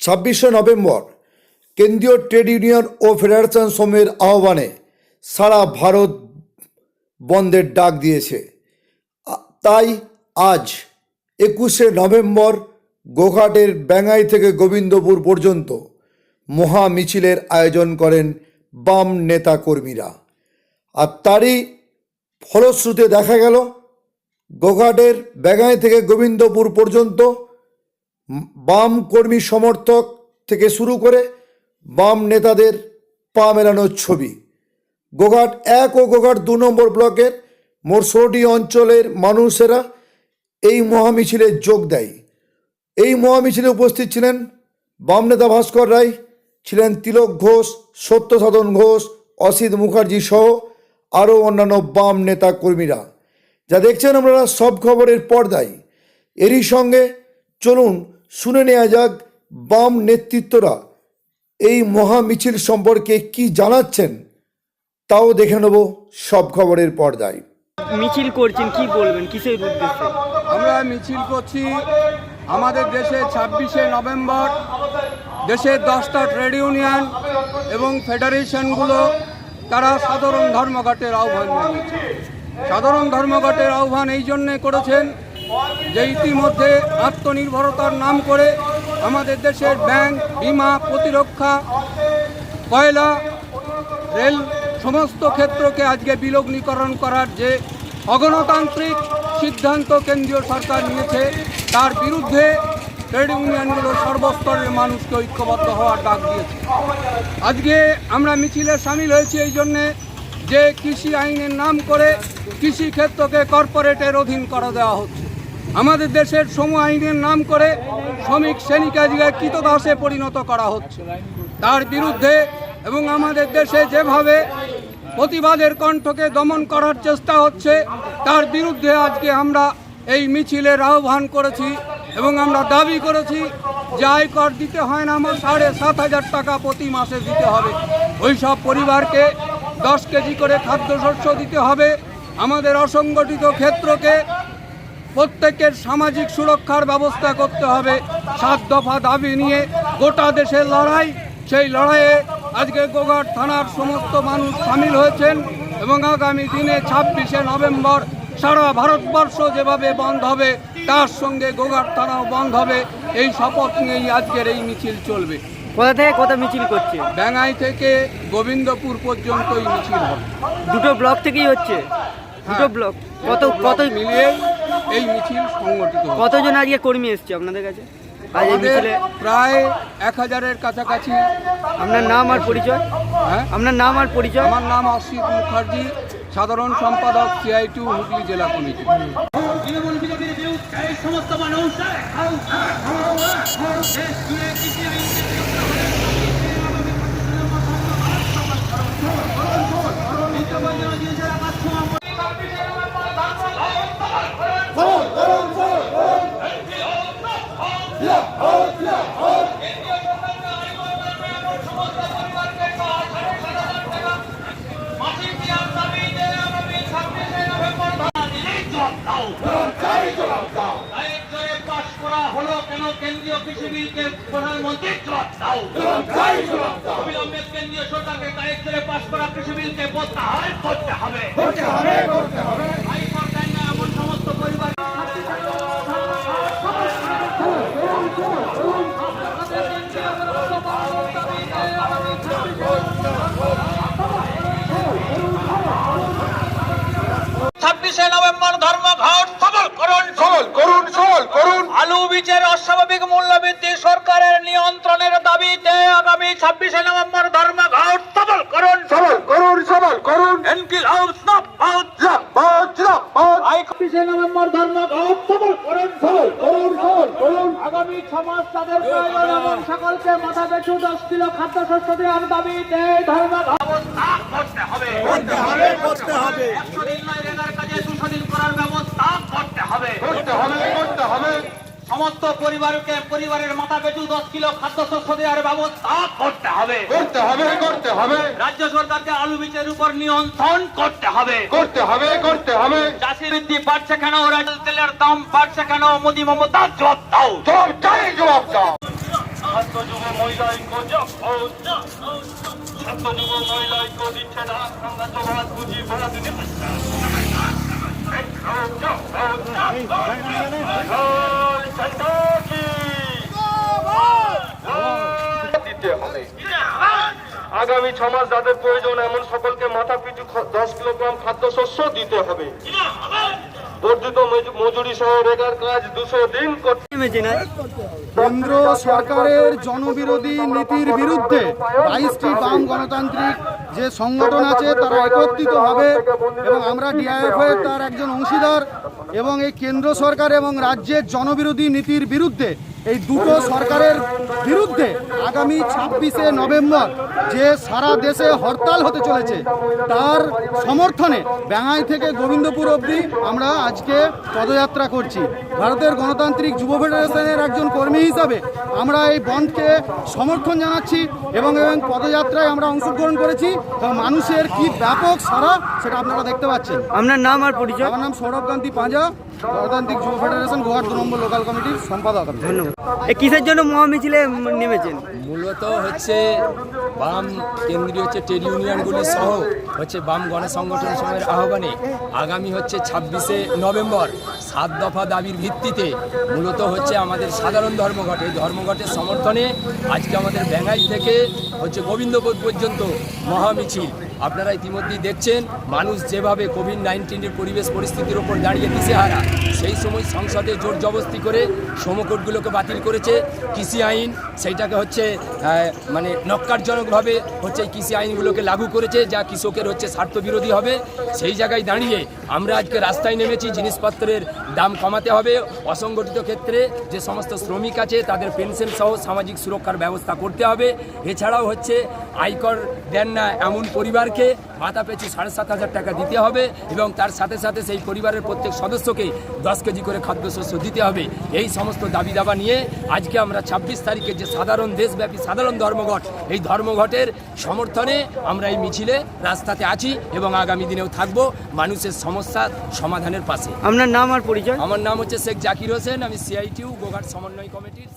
26 November কেন্দ্রীয় trade union ও federation সমূহের আহ্বানে সারা ভারত বন্ধের ডাক দিয়েছে। তাই আজ 21 নভেম্বর গোঘাটের ব্যাঙ্গাই থেকে গোবিন্দপুর পর্যন্ত মহা মিছিলের আয়োজন করেন বাম নেতা কর্মীরা। আর তারই ফলশ্রুতিতে দেখা গেল গোঘাটের ব্যাঙ্গাই থেকে গোবিন্দপুর পর্যন্ত বাম কর্মী সমর্থক থেকে শুরু করে বাম নেতাদের পা মেলানোর ছবি। গোঘাট 1 ও গোঘাট 2 নম্বর ব্লকের মোট 16টি অঞ্চলের মানুষেরা এই মহামিছিলে যোগ দেয়। এই মহামিছিলে উপস্থিত ছিলেন বাম নেতা ভাস্কর রায়, ছিলেন তিলক ঘোষ, সত্যসাধন ঘোষ, অসিত মুখার্জি সহ আরও অন্যান্য বাম নেতা কর্মীরা। যা দেখছেন আপনারা সব খবরের পর্দায়। এরই সঙ্গে চলুন শুনে নেওয়া যাক বাম নেতৃত্বরা এই মহামিছিল সম্পর্কে কি জানাচ্ছেন, তাও দেখে নেব সব খবরের পর্দায়। মিছিল করছেন, কি বলবেন, কিসের উদ্দেশ্যে? আমরা মিছিল করছি আমাদের দেশে 26শে নভেম্বর দেশের 10টা ট্রেড ইউনিয়ন এবং ফেডারেশনগুলো তারা সাধারণ ধর্মঘটের আহ্বান জানিয়েছে। সাধারণ ধর্মঘটের আহ্বান এই জন্যে করেছেন যে ইতিমধ্যে আত্মনির্ভরতার নাম করে আমাদের দেশের ব্যাংক, বিমা, প্রতিরক্ষা, কয়লা, রেল সমস্ত ক্ষেত্রকে আজকে বিলগ্নীকরণ করার যে অগণতান্ত্রিক সিদ্ধান্ত কেন্দ্রীয় সরকার নিয়েছে, তার বিরুদ্ধে ট্রেড ইউনিয়নগুলো সর্বস্তরের মানুষকে ঐক্যবদ্ধ হওয়ার ডাক দিয়েছে। আজকে আমরা মিছিলে সামিল হয়েছি এই জন্যে যে কৃষি আইনের নাম করে কৃষি ক্ষেত্রকে কর্পোরেটের অধীন করে দেওয়া হচ্ছে। আমাদের দেশের শ্রম আইনের নাম করে শ্রমিক শ্রেণীকে আজকে কৃতদাসে পরিণত করা হচ্ছে। তার বিরুদ্ধে এবং আমাদের দেশে যেভাবে প্রতিবাদের কণ্ঠকে দমন করার চেষ্টা হচ্ছে, তার বিরুদ্ধে আজকে আমরা এই মিছিলের আহ্বান করেছি এবং আমরা দাবি করেছি যে আয়কর দিতে হয় না, আমার 7,500 টাকা প্রতি মাসে দিতে হবে। ওই সব পরিবারকে 10 কেজি করে খাদ্যশস্য দিতে হবে। আমাদের অসংগঠিত ক্ষেত্রকে প্রত্যেকের সামাজিক সুরক্ষার ব্যবস্থা করতে হবে। 7 দফা দাবি নিয়ে গোটা দেশের লড়াই, সেই লড়াইয়ে আজকে গোঘাট থানার সমস্ত মানুষ সামিল হয়েছেন এবং আগামী দিনে 26শে নভেম্বর সারা ভারতবর্ষ যেভাবে বন্ধ হবে, তার সঙ্গে গোঘাট থানাও বন্ধ হবে। এই শপথ নিয়েই আজকের এই মিছিল চলবে। কোথা থেকে কোথা মিছিল করছে? ব্যাঙ্গাই থেকে গোবিন্দপুর পর্যন্ত এই মিছিল হবে। দুটো ব্লক থেকেই হচ্ছে? দুটো ব্লক কত মিলিয়ে এই মিছিল সংগঠিত হবে। কতজন আজকে কর্মী এসছে আপনাদের কাছে আজ এই মিছিলে? প্রায় 1000-এর কাছাকাছি। আপনার নাম আর পরিচয়? হ্যাঁ, আপনার নাম আর পরিচয়? আমার নাম অসিত মুখার্জি, সাধারণ সম্পাদক CI2 হুগলি জেলা কমিটি। কেন্দ্রীয় কৃষি বিলকে প্রধানমন্ত্রী জবাব দাও। অবিলম্বে কেন্দ্রীয় সরকারকে কায়েদ করে পাশ করা কৃষি বিলকে প্রত্যাহার করতে হবে। আয়কর দেন না এমন সমস্ত পরিবার নভেম্বর ধর্মঘট সফল করুন। আলু বীজের অস্বাভাবিক মূল্যবৃদ্ধি সরকারের নিয়ন্ত্রণের দাবিতে আগামী 26শে নভেম্বর ধর্মঘট সফল করুন। ইনকিলাব জিন্দাবাদ। 26শে নভেম্বর ধর্মঘট সফল করুন। আগামী 6 মাস তাদের প্রয়োজন এবং সকলকে মাথা পিছু 10 কিলো খাদ্যশস্য দেওয়ার দাবিতে ধর্মঘট করতে হবে। 100 দিন নয়, রেগার কাজে 200 দিন করার ব্যবস্থা করতে হবে। সমস্ত পরিবারের মাথা পিছু 10 কিলো খাদ্যশস্য দেওয়ার ব্যবস্থা করতে হবে। রাজ্য সরকারকে আলু বীজের উপর নিয়ন্ত্রণ করতে হবে। চাষি বৃদ্ধি বাড়ছে কেন, তেলের দাম বাড়ছে কেন, মোদি মমতা জবাব দাও। ছাত্র যুব মহিলা ঐক্য ছাত্র যুব মহিলা ঐক্য দিচ্ছে না সাম্রাজ্যবাদ পুঁজিবাদ দিতে হবে। আগামী 6 মাস যাদের প্রয়োজন এমন সকলকে মাথা পিছু 10 কিলোগ্রাম খাদ্যশস্য দিতে হবে। বর্ধিত মজুরি সহ রেগার কাজ 200 দিন করতে নেমেছে না কেন্দ্র সরকারের জনবিরোধী নীতির বিরুদ্ধে 22টি বাম গণতান্ত্রিক যে সংগঠন আছে তারা একত্রিত হবে এবং আমরা ডিআইএফআই তার একজন অংশীদার এবং এই কেন্দ্র সরকার এবং রাজ্যের জনবিরোধী নীতির বিরুদ্ধে এই দুটো সরকারের বিরুদ্ধে আগামী 26শে নভেম্বর যে সারা দেশে হরতাল হতে চলেছে তার সমর্থনে ব্যাঙাই থেকে গোবিন্দপুর অবধি আমরা আজকে পদযাত্রা করছি। ভারতের গণতান্ত্রিক যুব ফেডারেশনের একজন কর্মী হিসাবে আমরা এই বন্ধকে সমর্থন জানাচ্ছি এবং পদযাত্রায় আমরা অংশগ্রহণ করেছি এবং মানুষের কি ব্যাপক সাড়া সেটা আপনারা দেখতে পাচ্ছেন। আপনার নাম আর পরিচয়? আমার নাম সৌরভকান্তি পাঁজা, গণতান্ত্রিক যুব ফেডারেশন গোহাট 2 নম্বর লোকাল কমিটির সম্পাদক। ধন্যবাদ। কিসের জন্য মহামিছিলে নেমেছেন? মূলত হচ্ছে বাম কেন্দ্রীয় হচ্ছে ট্রেড ইউনিয়নগুলি সহ হচ্ছে বাম গণসংগঠন সময়ের আহ্বানে আগামী হচ্ছে 26শে নভেম্বর 7 দফা দাবির ভিত্তিতে মূলত হচ্ছে আমাদের সাধারণ ধর্মঘট, এই ধর্মঘটের সমর্থনে আজকে আমাদের ব্যাঙাই থেকে হচ্ছে গোবিন্দপুর পর্যন্ত মহামিছিল। আপনারা ইতিমধ্যেই দেখছেন মানুষ যেভাবে কোভিড-19-এর পরিবেশ পরিস্থিতির ওপর দাঁড়িয়ে দিশেহারা, সেই সময় সংসদে জোর জবরদস্তি করে শ্রমকোডগুলোকে বাতিল করেছে। কৃষি আইন সেইটাকে হচ্ছে মানে নক্কারজনকভাবে হচ্ছে এই কৃষি আইনগুলোকে লাগু করেছে যা কৃষকের হচ্ছে স্বার্থবিরোধী হবে। সেই জায়গায় দাঁড়িয়ে আমরা আজকে রাস্তায় নেমেছি। জিনিসপত্রের দাম কমাতে হবে, অসংগঠিত ক্ষেত্রে যে সমস্ত শ্রমিক আছে তাদের পেনশন সহ সামাজিক সুরক্ষার ব্যবস্থা করতে হবে। এছাড়াও হচ্ছে আয়কর দেন না এমন পরিবারকে মাথা পিছু 7,500 টাকা দিতে হবে এবং তার সাথে সাথে সেই পরিবারের প্রত্যেক সদস্যকে 10 কেজি করে খাদ্যশস্য দিতে হবে। এই সমস্ত দাবি দাবা নিয়ে আজকে আমরা 26 তারিখে যে সাধারণ দেশব্যাপী সাধারণ ধর্মঘট, এই ধর্মঘটের সমর্থনে আমরা এই মিছিলে রাস্তাতে আছি এবং আগামী দিনেও থাকব মানুষের সমস্যার সমাধানের পাশে। আপনার নাম আর পরিচয়? আমার নাম হচ্ছে শেখ জাকির হোসেন, আমি সিআইটিউ গোঘাট সমন্বয় কমিটির